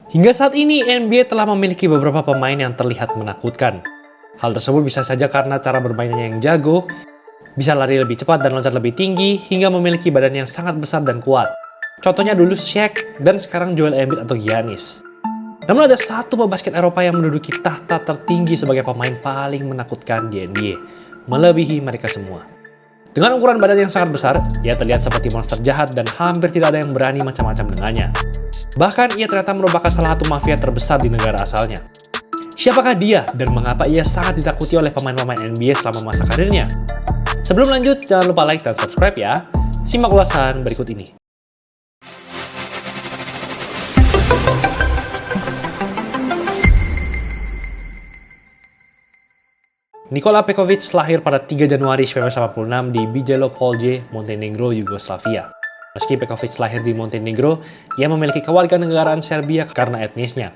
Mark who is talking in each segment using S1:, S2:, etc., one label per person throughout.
S1: Hingga saat ini, NBA telah memiliki beberapa pemain yang terlihat menakutkan. Hal tersebut bisa saja karena cara bermainnya yang jago, bisa lari lebih cepat dan loncat lebih tinggi, hingga memiliki badan yang sangat besar dan kuat. Contohnya dulu Shaq, dan sekarang Joel Embiid atau Giannis. Namun ada satu pebasket Eropa yang menduduki tahta tertinggi sebagai pemain paling menakutkan di NBA, melebihi mereka semua. Dengan ukuran badan yang sangat besar, ia terlihat seperti monster jahat dan hampir tidak ada yang berani macam-macam dengannya. Bahkan ia ternyata merupakan salah satu mafia terbesar di negara asalnya. Siapakah dia dan mengapa ia sangat ditakuti oleh pemain-pemain NBA selama masa karirnya? Sebelum lanjut, jangan lupa like dan subscribe ya. Simak ulasan berikut ini. Nikola Pekovic lahir pada 3 Januari 1986 di Bijelo Polje, Montenegro, Yugoslavia. Meski Pekovic lahir di Montenegro, ia memiliki kewarganegaraan Serbia karena etnisnya.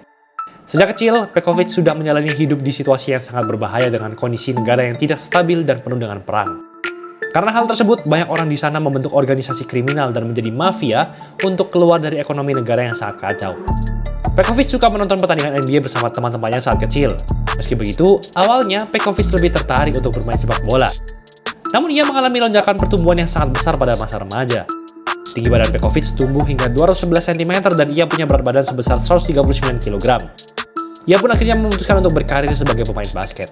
S1: Sejak kecil, Pekovic sudah menjalani hidup di situasi yang sangat berbahaya dengan kondisi negara yang tidak stabil dan penuh dengan perang. Karena hal tersebut, banyak orang di sana membentuk organisasi kriminal dan menjadi mafia untuk keluar dari ekonomi negara yang sangat kacau. Pekovic suka menonton pertandingan NBA bersama teman-temannya saat kecil. Meski begitu, awalnya Pekovic lebih tertarik untuk bermain sepak bola. Namun ia mengalami lonjakan pertumbuhan yang sangat besar pada masa remaja. Tinggi badan Pekovic tumbuh hingga 211 cm dan ia punya berat badan sebesar 139 kg. Ia pun akhirnya memutuskan untuk berkarir sebagai pemain basket.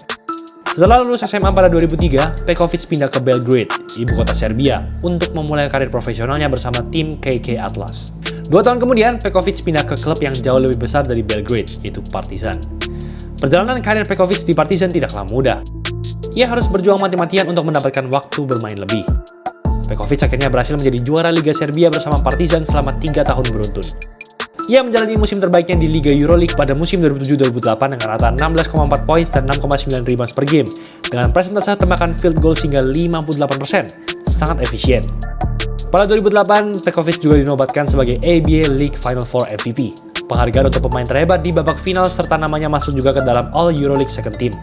S1: Setelah lulus SMA pada 2003, Pekovic pindah ke Belgrade, ibu kota Serbia, untuk memulai karir profesionalnya bersama tim KK Atlas. 2 tahun kemudian, Pekovic pindah ke klub yang jauh lebih besar dari Belgrade, yaitu Partizan. Perjalanan karir Pekovic di Partizan tidaklah mudah. Ia harus berjuang mati-matian untuk mendapatkan waktu bermain lebih. Pekovic akhirnya berhasil menjadi juara Liga Serbia bersama Partizan selama 3 tahun beruntun. Ia menjalani musim terbaiknya di Liga Euroleague pada musim 2007-2008 dengan rata 16,4 poin dan 6,9 rebounds per game, dengan persentase tembakan field goal hingga 58%, sangat efisien. Pada 2008, Pekovic juga dinobatkan sebagai ABA League Final Four MVP, penghargaan untuk pemain terhebat di babak final serta namanya masuk juga ke dalam All Euroleague Second Team.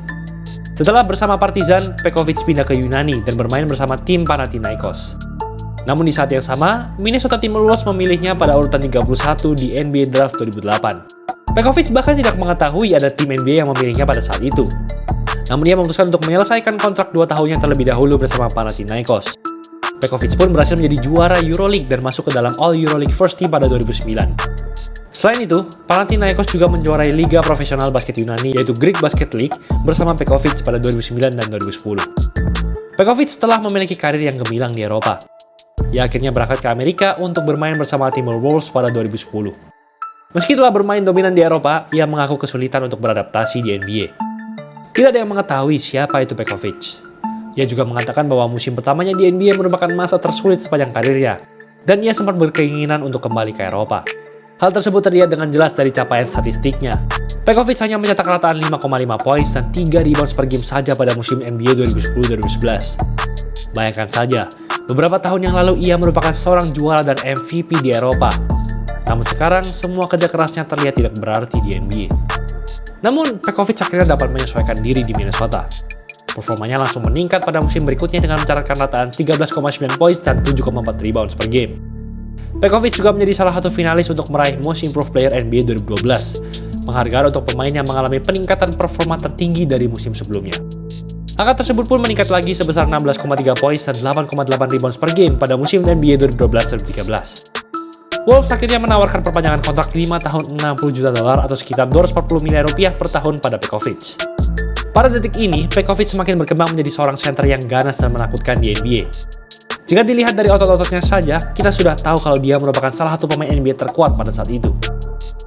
S1: Setelah bersama Partizan, Pekovic pindah ke Yunani dan bermain bersama tim Panathinaikos. Namun di saat yang sama, Minnesota Timberwolves memilihnya pada urutan 31 di NBA Draft 2008. Pekovic bahkan tidak mengetahui ada tim NBA yang memilihnya pada saat itu. Namun ia memutuskan untuk menyelesaikan kontrak 2 tahunnya terlebih dahulu bersama Panathinaikos. Pekovic pun berhasil menjadi juara Euroleague dan masuk ke dalam All Euroleague First Team pada 2009. Selain itu, Panathinaikos juga menjuarai Liga Profesional Basket Yunani yaitu Greek Basket League bersama Pekovic pada 2009 dan 2010. Pekovic telah memiliki karir yang gemilang di Eropa. Ia akhirnya berangkat ke Amerika untuk bermain bersama Timberwolves pada 2010. Meski telah bermain dominan di Eropa, ia mengaku kesulitan untuk beradaptasi di NBA. Tidak ada yang mengetahui siapa itu Pekovic. Ia juga mengatakan bahwa musim pertamanya di NBA merupakan masa tersulit sepanjang karirnya, dan ia sempat berkeinginan untuk kembali ke Eropa. Hal tersebut terlihat dengan jelas dari capaian statistiknya. Pekovic hanya mencetak rataan 5,5 poin dan 3 rebounds per game saja pada musim NBA 2010-2011. Bayangkan saja, beberapa tahun yang lalu ia merupakan seorang juara dan MVP di Eropa. Namun sekarang, semua kerja kerasnya terlihat tidak berarti di NBA. Namun, Pekovic akhirnya dapat menyesuaikan diri di Minnesota. Performanya langsung meningkat pada musim berikutnya dengan mencatatkan rataan 13,9 poin dan 7,4 rebounds per game. Pekovic juga menjadi salah satu finalis untuk meraih Most Improved Player NBA 2012, penghargaan untuk pemain yang mengalami peningkatan performa tertinggi dari musim sebelumnya. Angka tersebut pun meningkat lagi sebesar 16,3 poin dan 8,8 rebounds per game pada musim NBA 2012-2013. Wolves akhirnya menawarkan perpanjangan kontrak 5 tahun $60 juta atau sekitar 240 miliar rupiah per tahun pada Pekovic. Pada detik ini, Pekovic semakin berkembang menjadi seorang center yang ganas dan menakutkan di NBA. Jika dilihat dari otot-ototnya saja, kita sudah tahu kalau dia merupakan salah satu pemain NBA terkuat pada saat itu.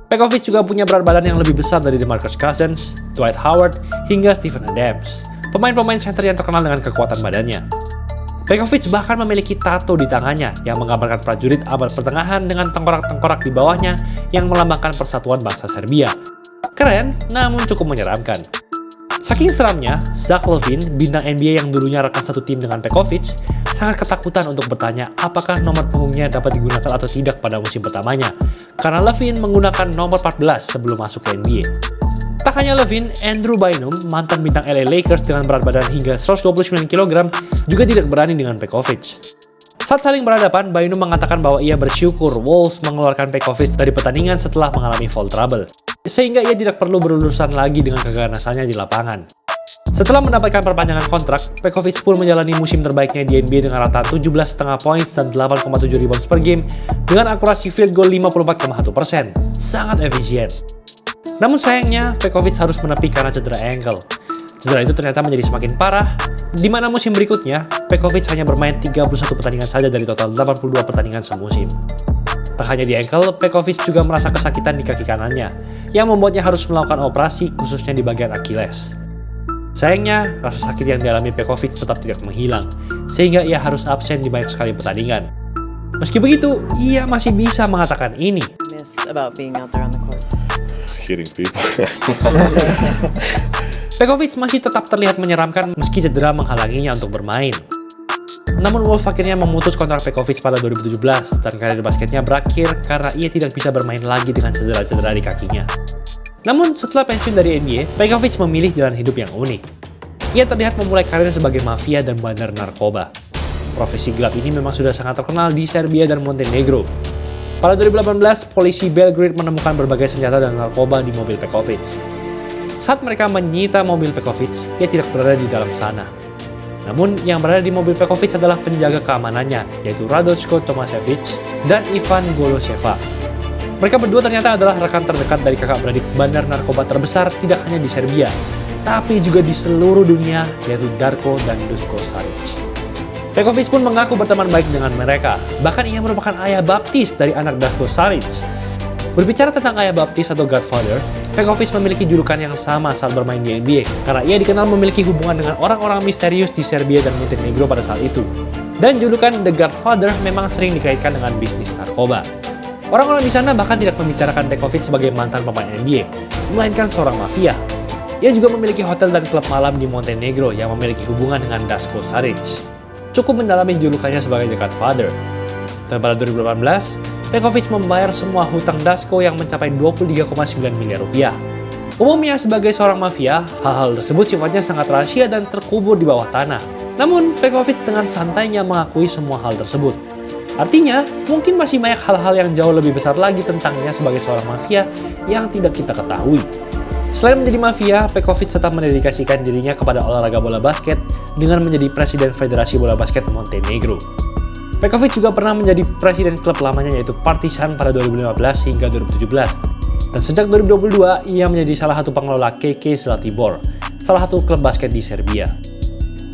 S1: Pekovic juga punya berat badan yang lebih besar dari DeMarcus Cousins, Dwight Howard, hingga Steven Adams, pemain-pemain center yang terkenal dengan kekuatan badannya. Pekovic bahkan memiliki tato di tangannya yang menggambarkan prajurit abad pertengahan dengan tengkorak-tengkorak di bawahnya yang melambangkan persatuan bangsa Serbia. Keren, namun cukup menyeramkan. Saking seramnya, Zach LaVine, bintang NBA yang dulunya rekan satu tim dengan Pekovic, sangat ketakutan untuk bertanya apakah nomor punggungnya dapat digunakan atau tidak pada musim pertamanya, karena LaVine menggunakan nomor 14 sebelum masuk ke NBA. Tak hanya LaVine, Andrew Bynum, mantan bintang LA Lakers dengan berat badan hingga 129 kg, juga tidak berani dengan Pekovic. Saat saling berhadapan, Bainu mengatakan bahwa ia bersyukur Wolves mengeluarkan Pekovic dari pertandingan setelah mengalami foul trouble, sehingga ia tidak perlu berurusan lagi dengan keganasannya di lapangan. Setelah mendapatkan perpanjangan kontrak, Pekovic pun menjalani musim terbaiknya di NBA dengan rata 17,5 points dan 8,7 rebounds per game dengan akurasi field goal 54,1%. Sangat efisien. Namun sayangnya, Pekovic harus menepi karena cedera ankle. Cedera itu ternyata menjadi semakin parah, di mana musim berikutnya, Pekovic hanya bermain 31 pertandingan saja dari total 82 pertandingan semusim. Tak hanya di ankle, Pekovic juga merasa kesakitan di kaki kanannya, yang membuatnya harus melakukan operasi khususnya di bagian Achilles. Sayangnya, rasa sakit yang dialami Pekovic tetap tidak menghilang, sehingga ia harus absen di banyak sekali pertandingan. Meski begitu, ia masih bisa mengatakan ini.
S2: Hitting people.
S1: Pekovic masih tetap terlihat menyeramkan meski cedera menghalanginya untuk bermain. Namun Wolves akhirnya memutus kontrak Pekovic pada 2017 dan karir basketnya berakhir karena ia tidak bisa bermain lagi dengan cedera-cedera di kakinya. Namun setelah pensiun dari NBA, Pekovic memilih jalan hidup yang unik. Ia terlihat memulai karir sebagai mafia dan bandar narkoba. Profesi gelap ini memang sudah sangat terkenal di Serbia dan Montenegro. Pada 2018, polisi Belgrade menemukan berbagai senjata dan narkoba di mobil Pekovic. Saat mereka menyita mobil Pekovic, ia tidak berada di dalam sana. Namun, yang berada di mobil Pekovic adalah penjaga keamanannya, yaitu Radojko Tomasevic dan Ivan Goloseva. Mereka berdua ternyata adalah rekan terdekat dari kakak beradik bandar narkoba terbesar tidak hanya di Serbia, tapi juga di seluruh dunia, yaitu Darko dan Duško Šarić. Pekovic pun mengaku berteman baik dengan mereka, bahkan ia merupakan ayah baptis dari anak Duško Šarić. Berbicara tentang ayah baptis atau Godfather, Pekovic memiliki julukan yang sama saat bermain di NBA, karena ia dikenal memiliki hubungan dengan orang-orang misterius di Serbia dan Montenegro pada saat itu. Dan julukan The Godfather memang sering dikaitkan dengan bisnis narkoba. Orang-orang di sana bahkan tidak membicarakan Pekovic sebagai mantan pemain NBA, melainkan seorang mafia. Ia juga memiliki hotel dan klub malam di Montenegro yang memiliki hubungan dengan Duško Šarić. Cukup mendalami julukannya sebagai The Godfather. Dan pada 2018, Pekovic membayar semua hutang Duško yang mencapai 23,9 miliar rupiah. Umumnya sebagai seorang mafia, hal-hal tersebut sifatnya sangat rahasia dan terkubur di bawah tanah. Namun, Pekovic dengan santainya mengakui semua hal tersebut. Artinya, mungkin masih banyak hal-hal yang jauh lebih besar lagi tentangnya sebagai seorang mafia yang tidak kita ketahui. Selain menjadi mafia, Pekovic tetap mendedikasikan dirinya kepada olahraga bola basket dengan menjadi Presiden Federasi Bola Basket Montenegro. Pekovic juga pernah menjadi presiden klub lamanya yaitu Partizan pada 2015 hingga 2017. Dan sejak 2022, ia menjadi salah satu pengelola KK Zlatibor, salah satu klub basket di Serbia.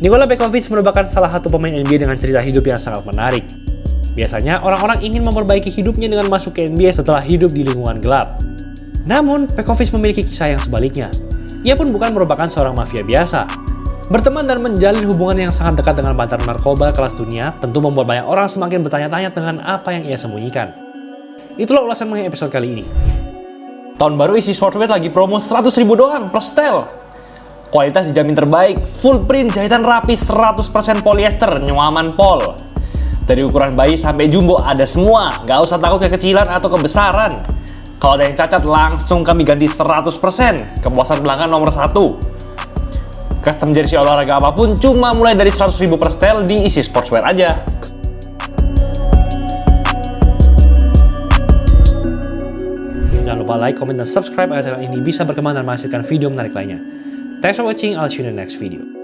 S1: Nikola Pekovic merupakan salah satu pemain NBA dengan cerita hidup yang sangat menarik. Biasanya, orang-orang ingin memperbaiki hidupnya dengan masuk ke NBA setelah hidup di lingkungan gelap. Namun, Pekovic memiliki kisah yang sebaliknya. Ia pun bukan merupakan seorang mafia biasa. Berteman dan menjalin hubungan yang sangat dekat dengan bandar narkoba kelas dunia tentu membuat banyak orang semakin bertanya-tanya dengan apa yang ia sembunyikan. Itulah ulasan mengenai episode kali ini. Tahun baru isi Sportswear lagi promo 100.000 doang per setel. Kualitas dijamin terbaik, full print, jahitan rapi, 100% polyester, nyaman pol. Dari ukuran bayi sampai jumbo ada semua, gak usah takut kekecilan atau kebesaran. Kalau ada yang cacat langsung kami ganti 100%, kepuasan pelanggan nomor 1. Custom jersey olahraga apapun cuma mulai dari 100.000 per setel di Isi Sportswear aja. Jangan lupa like, comment, dan subscribe agar channel ini bisa berkembang dan menghasilkan video menarik lainnya. Thanks for watching, I'll see you in the next video.